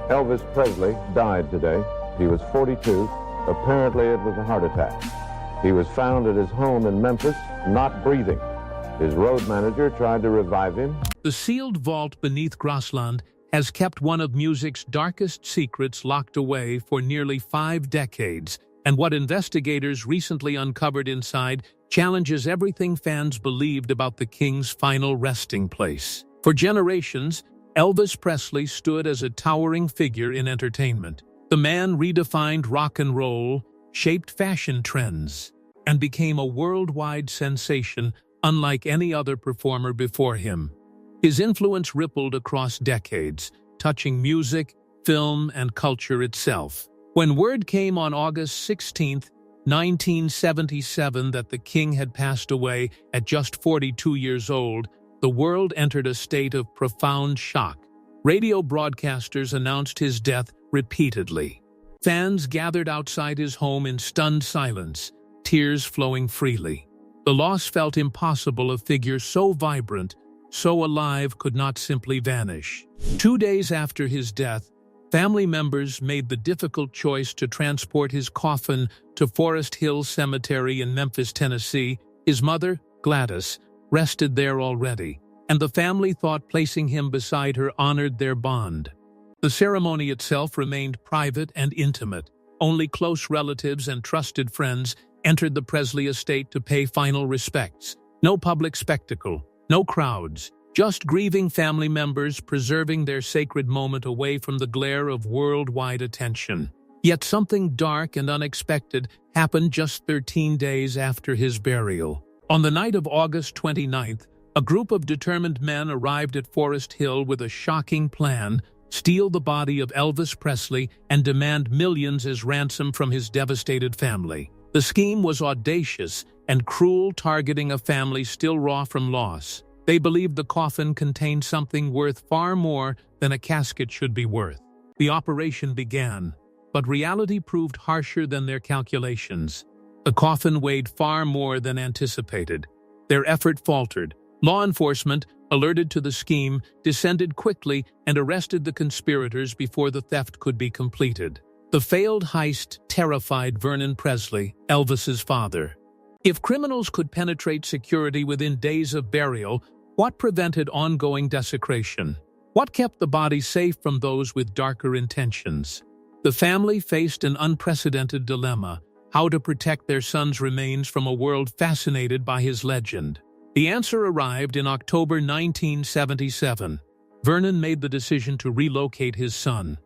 Elvis Presley died today. He was 42. Apparently it was a heart attack. He was found at his home in Memphis, not breathing. His road manager tried to revive him. The sealed vault beneath Grassland has kept one of music's darkest secrets locked away for nearly 5 decades, and what investigators recently uncovered inside challenges everything fans believed about the King's final resting place. For generations, Elvis Presley stood as a towering figure in entertainment. The man redefined rock and roll, shaped fashion trends, and became a worldwide sensation unlike any other performer before him. His influence rippled across decades, touching music, film, and culture itself. When word came on August 16, 1977 that the King had passed away at just 42 years old, the world entered a state of profound shock. Radio broadcasters announced his death repeatedly. Fans gathered outside his home in stunned silence, tears flowing freely. The loss felt impossible. A figure so vibrant, so alive, could not simply vanish. 2 days after his death, family members made the difficult choice to transport his coffin to Forest Hill Cemetery in Memphis, Tennessee. His mother, Gladys, rested there already, and the family thought placing him beside her honored their bond. The ceremony itself remained private and intimate. Only close relatives and trusted friends entered the Presley estate to pay final respects. No public spectacle, no crowds, just grieving family members preserving their sacred moment away from the glare of worldwide attention. Yet something dark and unexpected happened just 13 days after his burial. On the night of August 29th, a group of determined men arrived at Forest Hill with a shocking plan: steal the body of Elvis Presley and demand millions as ransom from his devastated family. The scheme was audacious and cruel, targeting a family still raw from loss. They believed the coffin contained something worth far more than a casket should be worth. The operation began, but reality proved harsher than their calculations. The coffin weighed far more than anticipated. Their effort faltered. Law enforcement, alerted to the scheme, descended quickly and arrested the conspirators before the theft could be completed. The failed heist terrified Vernon Presley, Elvis's father. If criminals could penetrate security within days of burial, what prevented ongoing desecration? What kept the body safe from those with darker intentions? The family faced an unprecedented dilemma: how to protect their son's remains from a world fascinated by his legend. The answer arrived in October 1977. Vernon made the decision to relocate his son.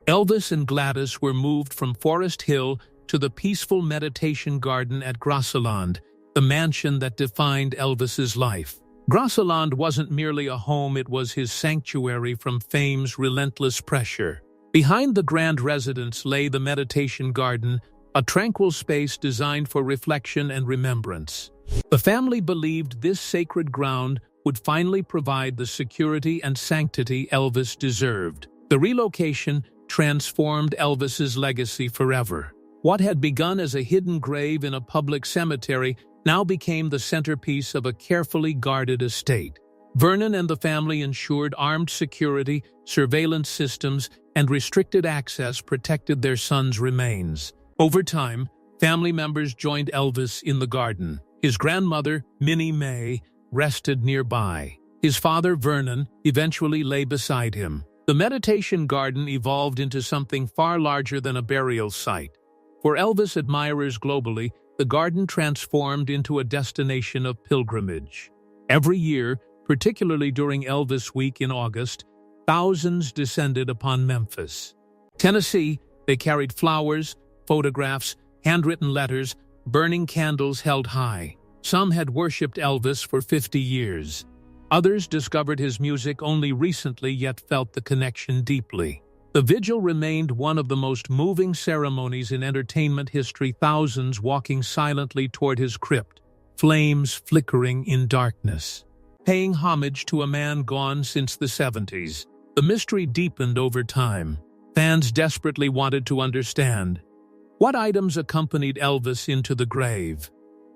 Elvis and Gladys were moved from Forest Hill to the peaceful meditation garden at Grassland, the mansion that defined Elvis's life. Grassland wasn't merely a home, it was his sanctuary from fame's relentless pressure. Behind the grand residence lay the meditation garden, a tranquil space designed for reflection and remembrance. The family believed this sacred ground would finally provide the security and sanctity Elvis deserved. The relocation transformed Elvis's legacy forever. What had begun as a hidden grave in a public cemetery now became the centerpiece of a carefully guarded estate. Vernon and the family ensured armed security, surveillance systems, and restricted access protected their son's remains. Over time, family members joined Elvis in the garden. His grandmother, Minnie Mae, rested nearby. His father, Vernon, eventually lay beside him. The meditation garden evolved into something far larger than a burial site. For Elvis admirers globally, the garden transformed into a destination of pilgrimage. Every year, particularly during Elvis Week in August, thousands descended upon Memphis. Tennessee, they carried flowers, photographs, handwritten letters, burning candles held high. Some had worshipped Elvis for 50 years. Others discovered his music only recently yet felt the connection deeply. The vigil remained one of the most moving ceremonies in entertainment history, thousands walking silently toward his crypt, flames flickering in darkness. Paying homage to a man gone since the 70s, the mystery deepened over time. Fans desperately wanted to understand: what items accompanied Elvis into the grave?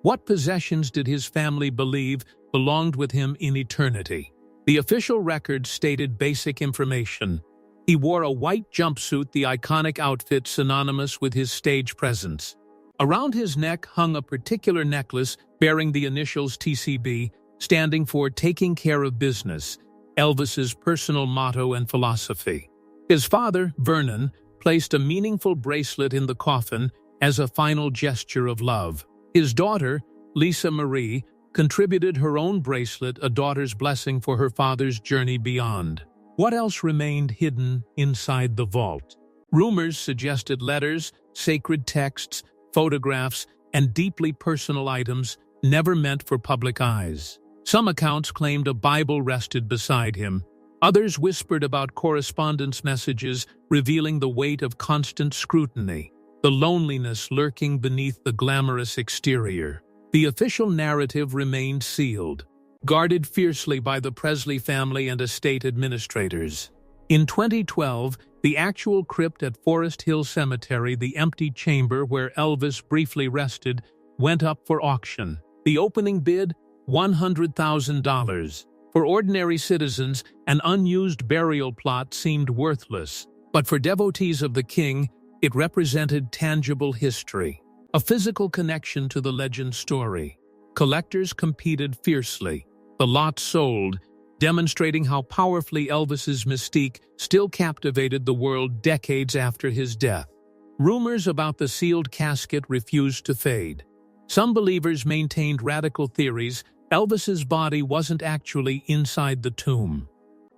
What possessions did his family believe belonged with him in eternity? The official record stated basic information: He wore a white jumpsuit, the iconic outfit synonymous with his stage presence. Around his neck hung a particular necklace bearing the initials TCB, standing for Taking Care of Business, Elvis's personal motto and philosophy. His father, Vernon, placed a meaningful bracelet in the coffin as a final gesture of love. His daughter, Lisa Marie, contributed her own bracelet, a daughter's blessing for her father's journey beyond. What else remained hidden inside the vault? Rumors suggested letters, sacred texts, photographs, and deeply personal items never meant for public eyes. Some accounts claimed a Bible rested beside him. Others whispered about correspondence messages revealing the weight of constant scrutiny, the loneliness lurking beneath the glamorous exterior. The official narrative remained sealed, guarded fiercely by the Presley family and estate administrators. In 2012, the actual crypt at Forest Hill Cemetery, the empty chamber where Elvis briefly rested, went up for auction. The opening bid, $100,000. For ordinary citizens, an unused burial plot seemed worthless, but for devotees of the king, it represented tangible history, a physical connection to the legend story. Collectors competed fiercely. The lot sold, demonstrating how powerfully Elvis's mystique still captivated the world decades after his death. Rumors about the sealed casket refused to fade. Some believers maintained radical theories. Elvis's body wasn't actually inside the tomb.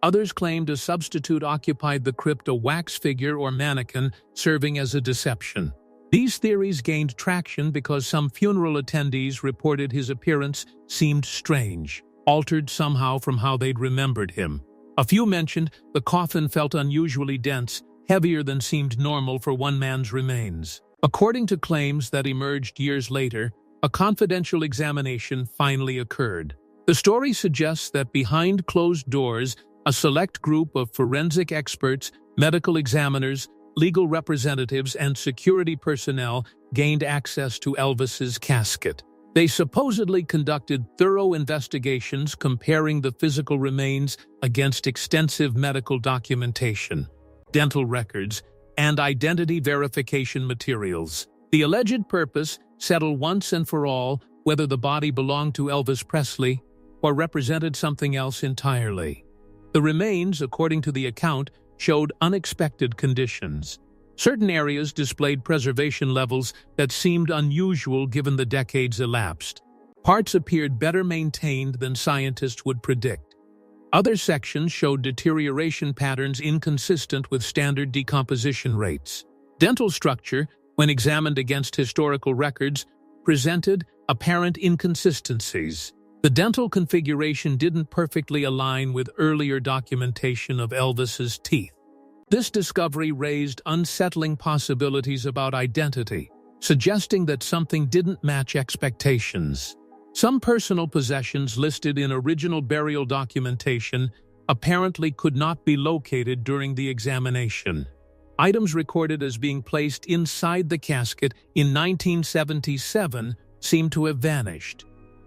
Others claimed a substitute occupied the crypt, a wax figure or mannequin serving as a deception. These theories gained traction because some funeral attendees reported his appearance seemed strange, altered somehow from how they'd remembered him. A few mentioned the coffin felt unusually dense, heavier than seemed normal for one man's remains. According to claims that emerged years later, a confidential examination finally occurred. The story suggests that behind closed doors, a select group of forensic experts, medical examiners, legal representatives, and security personnel gained access to Elvis's casket. They supposedly conducted thorough investigations comparing the physical remains against extensive medical documentation, dental records, and identity verification materials. The alleged purpose: settle once and for all whether the body belonged to Elvis Presley or represented something else entirely. The remains, according to the account, showed unexpected conditions. Certain areas displayed preservation levels that seemed unusual given the decades elapsed. Parts appeared better maintained than scientists would predict. Other sections showed deterioration patterns inconsistent with standard decomposition rates. Dental structure, when examined against historical records, presented apparent inconsistencies. The dental configuration didn't perfectly align with earlier documentation of Elvis's teeth. This discovery raised unsettling possibilities about identity, suggesting that something didn't match expectations. Some personal possessions listed in original burial documentation apparently could not be located during the examination. Items recorded as being placed inside the casket in 1977 seem to have vanished.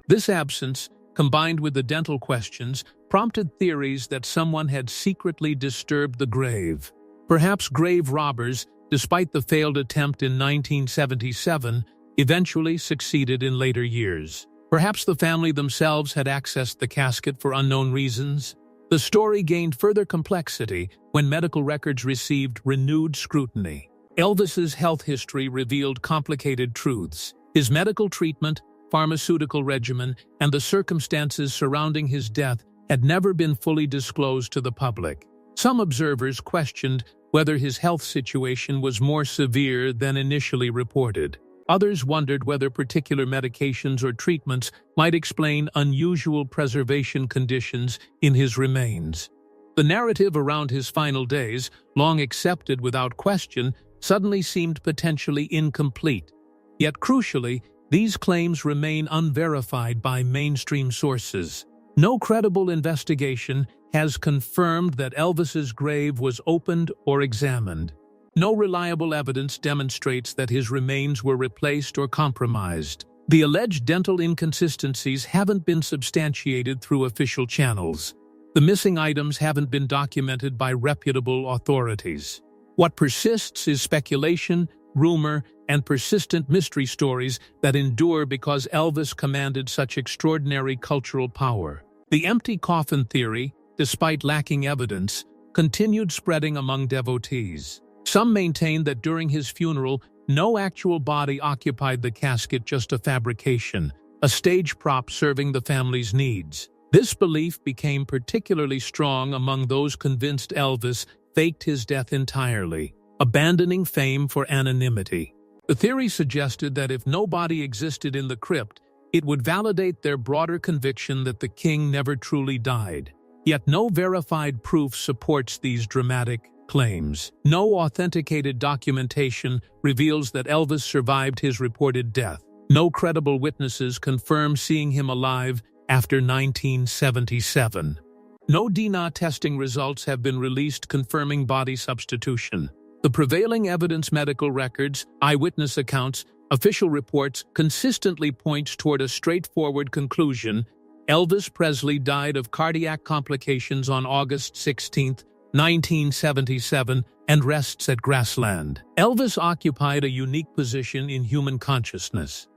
This absence, combined with the dental questions, prompted theories that someone had secretly disturbed the grave. Perhaps grave robbers, despite the failed attempt in 1977, eventually succeeded in later years. Perhaps the family themselves had accessed the casket for unknown reasons. The story gained further complexity when medical records received renewed scrutiny. Elvis's health history revealed complicated truths. His medical treatment, pharmaceutical regimen, and the circumstances surrounding his death had never been fully disclosed to the public. Some observers questioned whether his health situation was more severe than initially reported. Others wondered whether particular medications or treatments might explain unusual preservation conditions in his remains. The narrative around his final days, long accepted without question, suddenly seemed potentially incomplete. Yet crucially, these claims remain unverified by mainstream sources. No credible investigation has confirmed that Elvis's grave was opened or examined. No reliable evidence demonstrates that his remains were replaced or compromised. The alleged dental inconsistencies haven't been substantiated through official channels. The missing items haven't been documented by reputable authorities. What persists is speculation, rumor, and persistent mystery stories that endure because Elvis commanded such extraordinary cultural power. The empty coffin theory, despite lacking evidence, continued spreading among devotees. Some maintain that during his funeral, no actual body occupied the casket, just a fabrication, a stage prop serving the family's needs. This belief became particularly strong among those convinced Elvis faked his death entirely, abandoning fame for anonymity. The theory suggested that if no body existed in the crypt, it would validate their broader conviction that the king never truly died. Yet no verified proof supports these dramatic claims. No authenticated documentation reveals that Elvis survived his reported death. No credible witnesses confirm seeing him alive after 1977. No DNA testing results have been released confirming body substitution. The prevailing evidence, medical records, eyewitness accounts, official reports consistently points toward a straightforward conclusion: Elvis Presley died of cardiac complications on August 16, 1977, and rests at Graceland. Elvis occupied a unique position in human consciousness.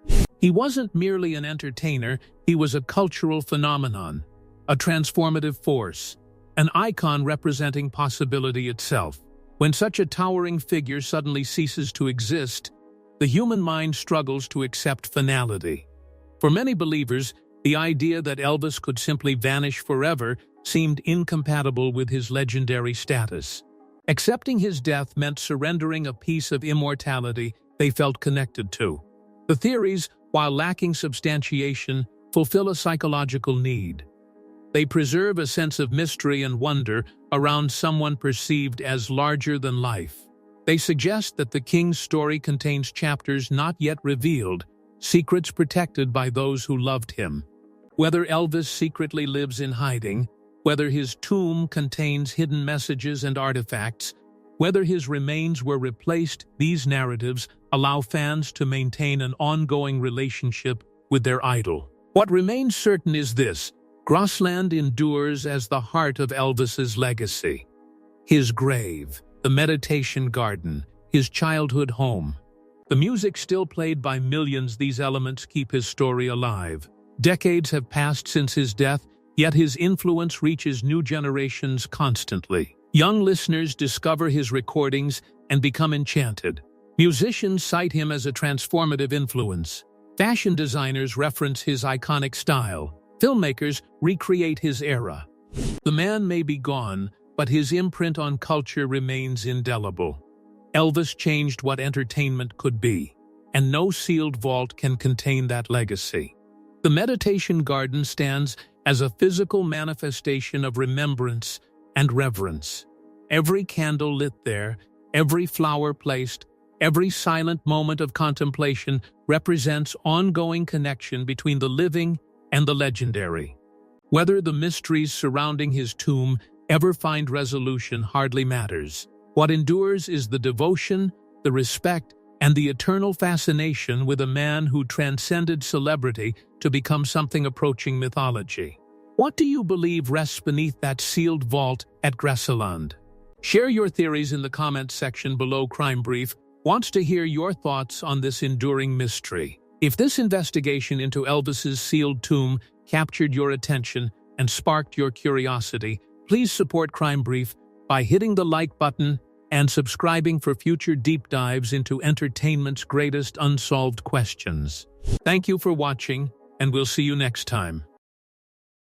He wasn't merely an entertainer, he was a cultural phenomenon, a transformative force, an icon representing possibility itself. When such a towering figure suddenly ceases to exist, the human mind struggles to accept finality. For many believers, the idea that Elvis could simply vanish forever seemed incompatible with his legendary status. Accepting his death meant surrendering a piece of immortality they felt connected to. The theories, while lacking substantiation, fulfill a psychological need. They preserve a sense of mystery and wonder around someone perceived as larger than life. They suggest that the king's story contains chapters not yet revealed, secrets protected by those who loved him. Whether Elvis secretly lives in hiding, whether his tomb contains hidden messages and artifacts, whether his remains were replaced, these narratives allow fans to maintain an ongoing relationship with their idol. What remains certain is this: Graceland endures as the heart of Elvis's legacy. His grave, the meditation garden, his childhood home. The music still played by millions, these elements keep his story alive. Decades have passed since his death, yet his influence reaches new generations constantly. Young listeners discover his recordings and become enchanted. Musicians cite him as a transformative influence. Fashion designers reference his iconic style. Filmmakers recreate his era. The man may be gone, but his imprint on culture remains indelible. Elvis changed what entertainment could be, and no sealed vault can contain that legacy. The meditation garden stands as a physical manifestation of remembrance and reverence. Every candle lit there, every flower placed, every silent moment of contemplation represents ongoing connection between the living and the legendary. Whether the mysteries surrounding his tomb ever find resolution hardly matters. What endures is the devotion, the respect, and the eternal fascination with a man who transcended celebrity to become something approaching mythology. What do you believe rests beneath that sealed vault at Graceland? Share your theories in the comments section below. Crime Brief wants to hear your thoughts on this enduring mystery. If this investigation into Elvis's sealed tomb captured your attention and sparked your curiosity, please support Crime Brief by hitting the like button and subscribing for future deep dives into entertainment's greatest unsolved questions. Thank you for watching, and we'll see you next time.